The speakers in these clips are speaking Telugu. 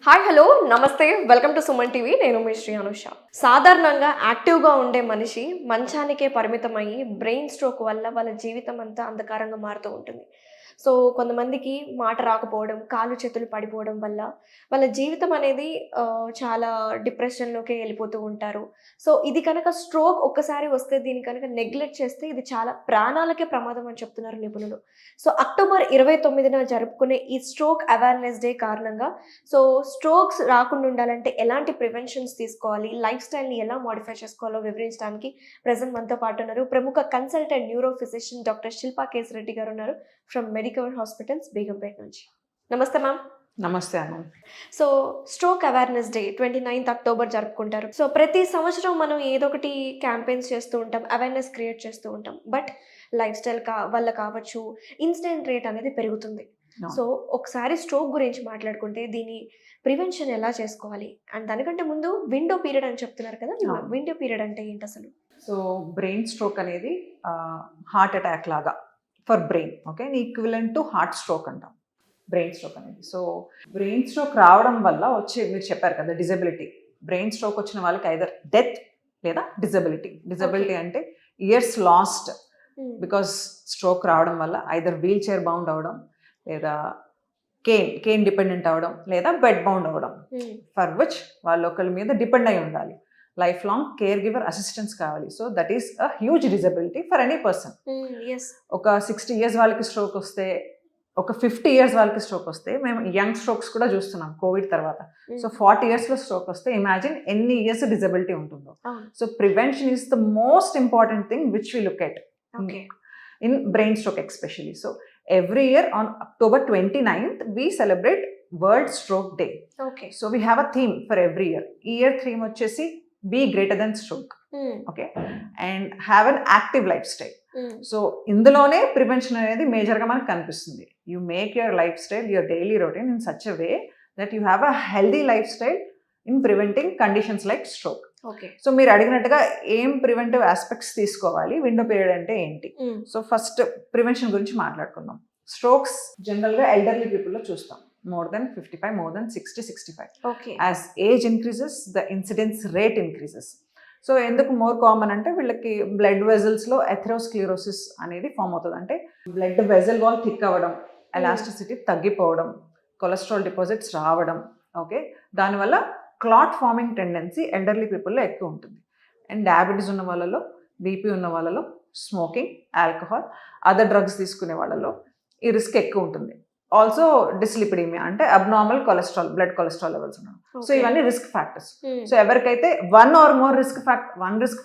హాయ్ హలో నమస్తే వెల్కమ్ టు సుమన్ టీవీ నేను మీ శ్రీ అనుష. సాధారణంగా యాక్టివ్గా ఉండే మనిషి మంచానికే పరిమితమయ్యి బ్రెయిన్ స్ట్రోక్ వల్ల వాళ్ళ జీవితం అంతా అంధకారంగా మారుతూ ఉంటుంది. సో కొంతమందికి మాట రాకపోవడం, కాళ్ళు చేతులు పడిపోవడం వల్ల వాళ్ళ జీవితం అనేది చాలా డిప్రెషన్లోకి వెళ్ళిపోతూ ఉంటారు. సో ఇది కనుక స్ట్రోక్ ఒక్కసారి వస్తే దీన్ని కనుక నెగ్లెక్ట్ చేస్తే ఇది చాలా ప్రాణాలకే ప్రమాదం అని చెప్తున్నారు నిపుణులు. సో అక్టోబర్ 29న జరుపుకునే ఈ స్ట్రోక్ అవేర్నెస్ డే కారణంగా సో స్ట్రోక్స్ రాకుండా ఉండాలంటే ఎలాంటి ప్రివెన్షన్స్ తీసుకోవాలి, లైఫ్ స్టైల్ని ఎలా మోడిఫై చేసుకోవాలో వివరించడానికి ప్రజెంట్ మనతో పాటు ఉన్నారు ప్రముఖ consultant neuro physician doctor Shilpa Keshareddy గారు ఉన్నారు ఫ్రమ్ మెడికవర్ హాస్పిటల్స్ బేగంపేట నుంచి. నమస్తే మ్యామ్. నమస్తే అన్న. So stroke awareness day 29th October జరుపుకుంటారు. సో ప్రతి సంవత్సరం మనం ఏదో ఒకటి క్యాంపెయిన్స్ చేస్తూ ఉంటాం, అవేర్నెస్ క్రియేట్ చేస్తూ ఉంటాం. బట్ లైఫ్ స్టైల్ వల్ల కావచ్చు ఇన్సిడెంట్ రేట్ అనేది పెరుగుతుంది. సో ఒకసారి స్ట్రోక్ గురించి మాట్లాడుకుంటే దీని ప్రివెన్షన్ ఎలా చేసుకోవాలి అండ్ దానికంటే ముందు విండో పీరియడ్ అని చెప్తున్నారు కదా, విండో పీరియడ్ అంటే ఏంటి అసలు? సో బ్రెయిన్ స్ట్రోక్ అనేది హార్ట్ అటాక్ లాగా for brain, okay, equivalent to heart stroke అంటాం బ్రెయిన్ స్ట్రోక్ అనేది. సో బ్రెయిన్ స్ట్రోక్ రావడం వల్ల వచ్చే, మీరు చెప్పారు కదా, డిజబిలిటీ. బ్రెయిన్ స్ట్రోక్ వచ్చిన వాళ్ళకి ఐదర్ డెత్ లేదా డిజబిలిటీ అంటే ఇయర్స్ లాస్ట్ బికాస్ స్ట్రోక్ రావడం వల్ల ఐదర్ వీల్ చైర్ బౌండ్ అవడం లేదా కేన్ డిపెండెంట్ అవడం లేదా బెడ్ బౌండ్ అవడం, ఫర్ విచ్ వాళ్ళు ఒకరి మీద డిపెండ్ అయి ఉండాలి. Life long care giver assistance కావాలి. So that is a huge disability for any person. ఒక 60 years వాళ్ళకి స్ట్రోక్ వస్తే, ఒక 50 years వాళ్ళకి స్ట్రోక్ వస్తే, మేము యంగ్ స్ట్రోక్స్ కూడా చూస్తున్నాం కోవిడ్ తర్వాత. సో 40 yearsలో స్ట్రోక్ వస్తే ఇమాజిన్ ఎన్ని ఇయర్స్ డిజబిలిటీ ఉంటుందో. So prevention is the most important thing which we look at in brain stroke especially. So every year on October 29th we celebrate World Stroke Day. Okay. So we have a theme for every year. Year theme వచ్చేసి be greater than stroke. Okay. And have an active lifestyle. So ఇందులోనే ప్రివెన్షన్ అనేది మేజర్గా మనకు కనిపిస్తుంది. You make your lifestyle, your daily routine in such a way that you have a healthy lifestyle in preventing conditions like stroke. Okay. So మీరు అడిగినట్టుగా ఏం ప్రివెంటివ్ ఆస్పెక్ట్స్ తీసుకోవాలి, విండో పీరియడ్ అంటే ఏంటి? సో ఫస్ట్ ప్రివెన్షన్ గురించి మాట్లాడుకుందాం. స్ట్రోక్స్ జనరల్గా ఎల్డర్లీ పీపుల్లో చూస్తాం, more than 55, more than 60, 65. Okay. As age increases the incidence rate increases. So ఎందుకు మోర్ కామన్ అంటే వీళ్ళకి బ్లడ్ వెజల్స్లో ఎథెరోస్క్లిరోసిస్ అనేది ఫామ్ అవుతుంది. అంటే బ్లడ్ వెజల్ వాల్ థిక్ అవ్వడం, ఎలాస్టిసిటీ తగ్గిపోవడం, కొలెస్ట్రాల్ డిపాజిట్స్ రావడం, ఓకే, దానివల్ల క్లాట్ ఫార్మింగ్ టెండెన్సీ ఎల్డర్లీ పీపుల్లో ఎక్కువ ఉంటుంది. అండ్ డయాబెటీస్ ఉన్న వాళ్ళలో, బీపీ ఉన్న వాళ్ళలో, స్మోకింగ్, ఆల్కహాల్, అదర్ డ్రగ్స్ తీసుకునే వాళ్ళలో ఈ రిస్క్ ఎక్కువ ఉంటుంది. ఆల్సో డిస్లిపిడీమియా అంటే abnormal cholesterol, blood cholesterol levels ఉండడం. సో ఇవన్నీ రిస్క్ ఫ్యాక్టర్స్. సో ఎవరికైతే వన్ రిస్క్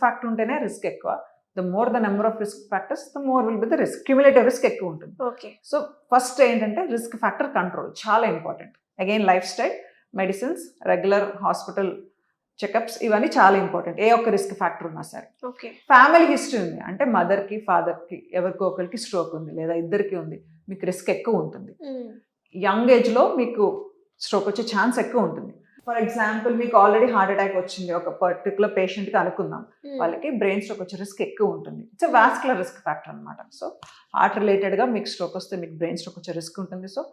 ఫ్యాక్టర్ ఉంటేనే రిస్క్ ఎక్కువ. The more the number of risk factors the more will be the risk. Cumulative risk ఎక్కువ ఉంటుంది. ఓకే. సో ఫస్ట్ ఏంటంటే రిస్క్ ఫ్యాక్టర్ కంట్రోల్ చాలా important. Again life style, medicines, regular hospital checkups, ఇవన్నీ చాలా ఇంపార్టెంట్ ఏ ఒక్క రిస్క్ ఫ్యాక్టర్ ఉన్నా సరే. ఓకే. ఫ్యామిలీ హిస్టరీ ఉంది అంటే మదర్కి, ఫాదర్కి ఎవరికో ఒకరికి స్ట్రోక్ ఉంది లేదా ఇద్దరికి ఉంది, మీకు రిస్క్ ఎక్కువ ఉంటుంది. యంగ్ ఏజ్లో మీకు స్ట్రోక్ వచ్చే ఛాన్స్ ఎక్కువ ఉంటుంది. ఫర్ ఎగ్జాంపుల్ మీకు ఆల్రెడీ హార్ట్ అటాక్ వచ్చింది ఒక పర్టికులర్ పేషెంట్కి అనుకుందాం, వాళ్ళకి బ్రెయిన్ స్ట్రోక్ వచ్చే రిస్క్ ఎక్కువ ఉంటుంది. It's a vascular risk factor అనమాట. సో హార్ట్ రిలేటెడ్గా మీకు స్ట్రోక్ వస్తే మీకు బ్రెయిన్ స్ట్రోక్ వచ్చే రిస్క్ ఉంటుంది. So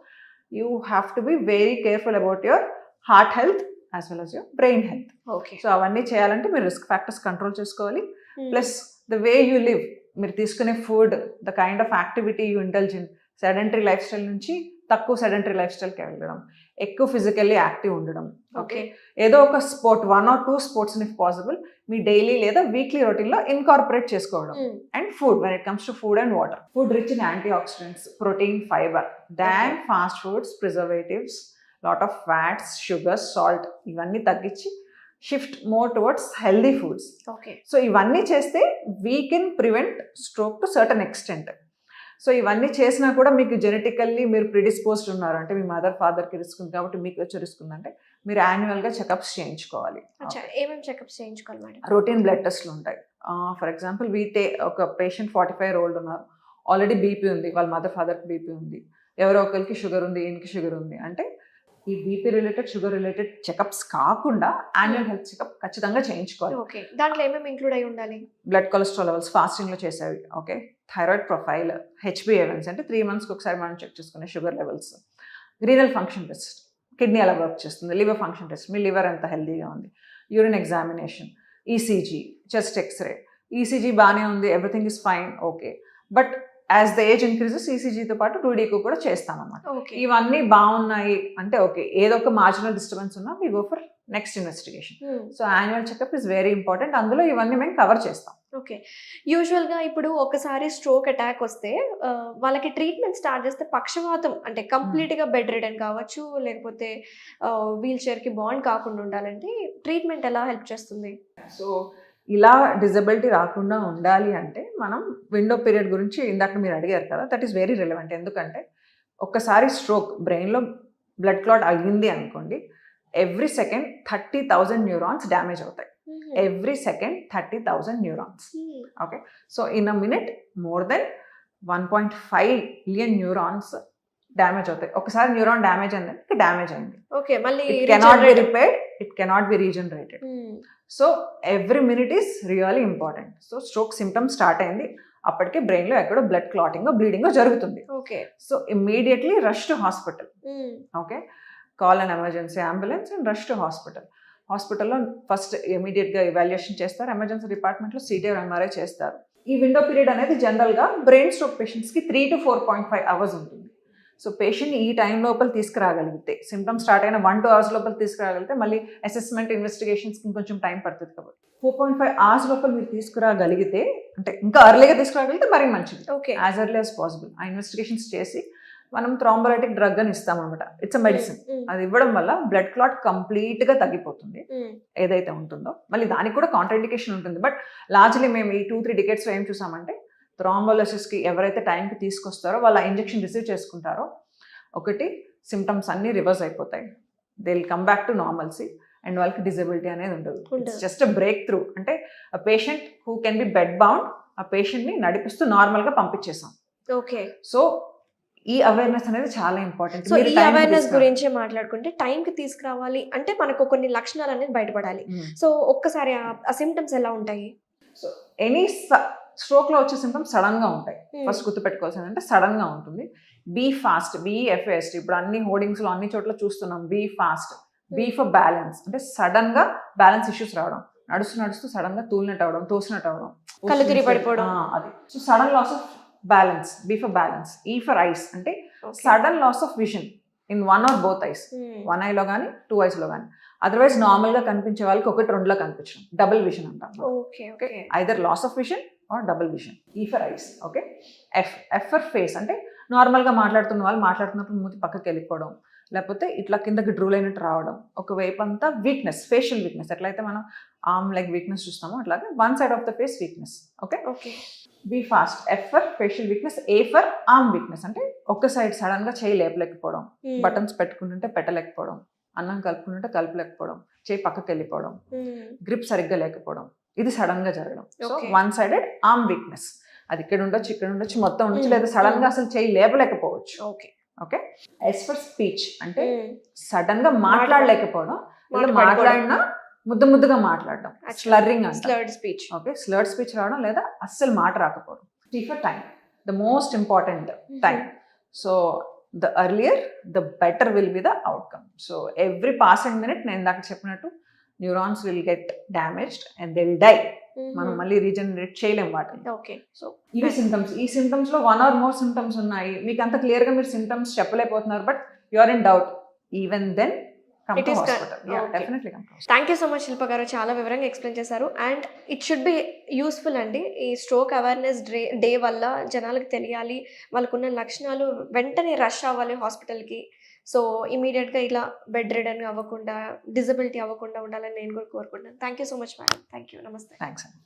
you have to be very careful about your heart health as well as your brain health. Okay. So అవన్నీ చేయాలంటే మీరు రిస్క్ ఫ్యాక్టర్స్ కంట్రోల్ చేసుకోవాలి. Plus the way you live, మీరు తీసుకునే food, the kind of activity you indulge in, sedentary life style నుంచి తక్కువ సెడెంటరీ లైఫ్ స్టైల్కి వెళ్ళడం, ఎక్కువ ఫిజికల్లీ యాక్టివ్ ఉండడం. ఓకే. ఏదో ఒక sport, 1 or 2 sports if possible మీ డైలీ లేదా వీక్లీ రొటీన్లో ఇన్కార్పొరేట్ చేసుకోవడం. And food, when it comes to food and water, food rich in antioxidants, protein, fibre, than fast foods, preservatives, lot of fats, sugars, salt, ఇవన్నీ తగ్గించి shift more towards healthy foods. Okay. So ఇవన్నీ చేస్తే we can prevent stroke to certain extent. So ఇవన్నీ చేసినా కూడా మీకు జెనెటికల్లీ మీరు ప్రిడిస్పోజ్డ్ ఉన్నారు అంటే మీ మదర్, ఫాదర్కి రిస్క్ ఉంది కాబట్టి మీకు వచ్చే రిస్క్ ఉందంటే మీరు యాన్యువల్గా చెకప్స్ చేయించుకోవాలి. ఏమేమి చెకప్స్ చేయించుకోవాలి మేడం? రొటీన్ బ్లడ్ టెస్ట్లు ఉంటాయి. ఫర్ ఎగ్జాంపుల్ ఒక పేషెంట్ 45 years old ఉన్నారు, ఆల్రెడీ బీపీ ఉంది, వాళ్ళ మదర్, ఫాదర్కి బీపీ ఉంది, ఎవరో ఒకరికి షుగర్ ఉంది, ఈయనకి షుగర్ ఉంది అంటే ఈ BP related, sugar related checkups కాకుండా యాన్యువల్ హెల్త్ చెకప్ ఖచ్చితంగా చేయించుకోవాలి. ఓకే. దాంట్లో ఏమేమి ఇంక్లూడ్ అయి ఉండాలి? బ్లడ్ కొలెస్ట్రాల్ లెవెల్స్ ఫాస్టింగ్లో చేసేవి, ఓకే, థైరాయిడ్ ప్రొఫైల్, హెచ్బిఏవన్స్ అంటే 3 monthsకి ఒకసారి మనం చెక్ చేసుకునే sugar levels, renal function test, kidney ఎలా వర్క్ చేస్తుంది, లివర్ ఫంక్షన్ టెస్ట్, మీ లివర్ ఎంత హెల్తీగా ఉంది, urine examination, ECG, chest X-ray. ECG బాగానే ఉంది, everything is fine, okay. But as the age increases ఈసీజీతో పాటు 2D కూడా చేస్తామన్నమాట. ఓకే. ఇవన్నీ బాగున్నాయి అంటే ఓకే, ఏదో ఒక మార్జినల్ డిస్టర్బెన్స్ ఉన్నా we go for next investigation. So annual checkup is very important. అందులో ఇవన్నీ మేము కవర్ చేస్తాం. ఓకే. యూజువల్గా ఇప్పుడు ఒకసారి స్ట్రోక్ అటాక్ వస్తే వాళ్ళకి ట్రీట్మెంట్ స్టార్ట్ చేస్తే పక్షవాతం అంటే కంప్లీట్గా బెడ్ రిడన్ కావచ్చు, లేకపోతే వీల్ చైర్కి బాండ్ కాకుండా ఉండాలంటే ట్రీట్మెంట్ ఎలా హెల్ప్ చేస్తుంది? సో ఇలా డిజబిలిటీ రాకుండా ఉండాలి అంటే మనం విండో పీరియడ్ గురించి ఇందాక మీరు అడిగారు కదా, దట్ ఈస్ వెరీ రిలవెంట్. ఎందుకంటే ఒక్కసారి స్ట్రోక్ బ్రెయిన్లో బ్లడ్ క్లాట్ అయ్యింది అనుకోండి, ఎవ్రీ సెకండ్ 30,000 న్యూరాన్స్ డ్యామేజ్ అవుతాయి. Every second 30,000 neurons. Okay. So in a minute more than 1.5 billion neurons damage అవుతాయి. ఒకసారి న్యూరాన్ డ్యామేజ్ అయింది, డ్యామేజ్ అయింది. ఓకే. మళ్ళీ it cannot be repaired, it cannot be regenerated. So every minute is really important. So stroke symptoms start అయింది, అప్పటికే బ్రెయిన్లో ఎక్కడో బ్లడ్ క్లాటింగ్ బ్లీడింగ్ జరుగుతుంది. Okay. So immediately rush to hospital. Okay. Call an emergency ambulance and rush to hospital. హాస్పిటల్లో ఫస్ట్ ఇమీడియట్గా ఎవాల్యుయేషన్ చేస్తారు, ఎమర్జెన్సీ డిపార్ట్మెంట్లో సిటీ ఎంఆర్ఐ చేస్తారు. ఈ విండో పీరియడ్ అనేది జనరల్గా బ్రెయిన్ స్ట్రోక్ పేషెంట్స్కి 3 to 4.5 hours ఉంటుంది. సో పేషెంట్ని ఈ టైం లోపల తీసుకురాగలిగితే, సిమ్టమ్స్ స్టార్ట్ అయిన 1-2 hours లోపల తీసుకురాగలిగితే మళ్ళీ అసెస్మెంట్ ఇన్వెస్టిగేషన్స్కి కొంచెం టైం పడుతుంది కాబట్టి 4.5 hours లోపల మీరు తీసుకురాగలిగితే, అంటే ఇంకా అర్లీగా తీసుకురాగలిగితే మరీ మంచిది. Okay. As early as possible ఆ ఇన్వెస్టిగేషన్స్ చేసి మనం థ్రాంబోలైటిక్ డ్రగ్ అని ఇస్తామన్నమాట. It's a medicine. అది ఇవ్వడం వల్ల బ్లడ్ క్లాట్ కంప్లీట్గా తగ్గిపోతుంది ఏదైతే ఉంటుందో. మళ్ళీ దానికి కూడా కాంట్రాఇండికేషన్ ఉంటుంది. బట్ లార్జ్లీ మేము ఈ 2-3 decades ఏం చూసామంటే, థ్రాంబోలసిస్కి ఎవరైతే టైంకి తీసుకొస్తారో వాళ్ళు ఆ ఇంజెక్షన్ రిసీవ్ చేసుకుంటారో ఒకటి సిమ్టమ్స్ అన్నీ రివర్స్ అయిపోతాయి, they will come back to normalcy and వాళ్ళకి డిజబిలిటీ అనేది ఉండదు. It's just a break through. అంటే ఆ patient who can be bed bound, ఆ పేషెంట్ని నడిపిస్తూ నార్మల్గా పంపించేసాం. ఓకే. సో ఈ అవేర్నెస్ అనేది చాలా ఇంపార్టెంట్. సో ఈ అవేర్నెస్ గురించి మాట్లాడుకుంటే టైంకి తీసుకురావాలి అంటే మనకు కొన్ని లక్షణాలు అనేది బయటపడాలి. సో ఒక్కసారి ఆ సిమ్టమ్స్ ఎలా ఉంటాయి? సో ఎనీ స్ట్రోక్లో వచ్చే సిమ్టమ్స్ సడన్గా ఉంటాయి. ఫస్ట్ గుర్తుపెట్టుకోవాల్సింది అంటే సడన్గా ఉంటుంది. బీ ఫాస్ట్, BFAST, ఇప్పుడు అన్ని హోర్డింగ్స్లో అన్ని చోట్ల చూస్తున్నాం. Be fast, B for balance, అంటే సడన్గా బ్యాలెన్స్ ఇష్యూస్ రావడం, నడుస్తూ సడన్గా తూలినట్టు అవడం, తోసినట్టు అవడం, కళ్ళు తిరిగి పడిపోవడం, అది. So sudden loss of balance, B for balance. E for eyes అంటే sudden loss of vision in 1 or both eyes, 1 eyeలో కానీ 2 eyesలో కానీ. అదర్వైజ్ నార్మల్గా కనిపించే వాళ్ళకి 1-2లో కనిపించడం, డబుల్ విజన్ అంటాం. Okay. Okay. Either loss of vision or double vision. E for eyes. Okay. F for face అంటే నార్మల్గా మాట్లాడుతున్న వాళ్ళు మాట్లాడుతున్నప్పుడు మూతి పక్కకి వెళ్ళిపోవడం, లేకపోతే ఇట్లా కిందకి డ్రూల్ అయినట్టు రావడం, ఒకవైపు అంతా వీక్నెస్, ఫేషియల్ వీక్నెస్. ఎట్లయితే మనం ఆర్మ్ లెగ్ వీక్నెస్ చూస్తామో అట్లాగే one side of the face weakness. Okay. Okay. Be fast, F for facial weakness, A for arm weakness, అంటే ఒక్క సైడ్ సడన్ గా చేయి లేపలేకపోవడం, బటన్స్ పెట్టుకుంటుంటే పెట్టలేకపోవడం, అన్నం కలుపుకుంటుంటే కలుపులేకపోవడం, చేయి పక్కకి వెళ్ళిపోవడం, గ్రిప్ సరిగ్గా లేకపోవడం, ఇది సడన్ గా జరగడం. So one sided arm weakness. అది ఇక్కడ ఉండొచ్చు, మొత్తం ఉండొచ్చు, లేదా సడన్ గా అసలు చేయి లేపలేకపోవచ్చు. Okay. Okay. S for speech అంటే సడన్ గా మాట్లాడలేకపోవడం, మాట్లాడినా ముద్దుగా మాట్లాడడం, స్లర్రింగ్ అంటే slurred speech. Okay. Slurred speech రావడం, లేదా అస్సలు మాట రాకపోవడం. T for time, the most important time. So the earlier the better will be the outcome. So every passing minute నేను ఇందాక చెప్పినట్టు neurons will get damaged and they will die. మనం మళ్ళీ రీజనరేట్ చేయలేం వాటిని. ఓకే. సో ఇవి సిమ్టమ్స్. ఈ సిమ్టమ్స్ లో 1 or more సిమ్టమ్స్ ఉన్నాయి. మీకు అంత క్లియర్ గా మీరు సిమ్టమ్స్ చెప్పలేకపోతున్నారు, but you are in doubt, even then come to hospital. Yeah, definitely come to hospital. Thank you so much శిల్ప గారు, చాలా వివరంగా ఎక్స్ప్లెయిన్ చేశారు. And it should be useful అండి. ఈ స్ట్రోక్ అవేర్నెస్ డే వల్ల జనాలకు తెలియాలి, వాళ్ళకున్న లక్షణాలు వెంటనే రష్ అవ్వాలి హాస్పిటల్కి. సో ఇమీడియట్గా ఇలా బెడ్ రిడన్ అవ్వకుండా, డిజబిలిటీ అవ్వకుండా ఉండాలని నేను కూడా కోరుకుంటున్నాను. Thank you so much madam. Thank you. నమస్తే. థ్యాంక్స్ అండి.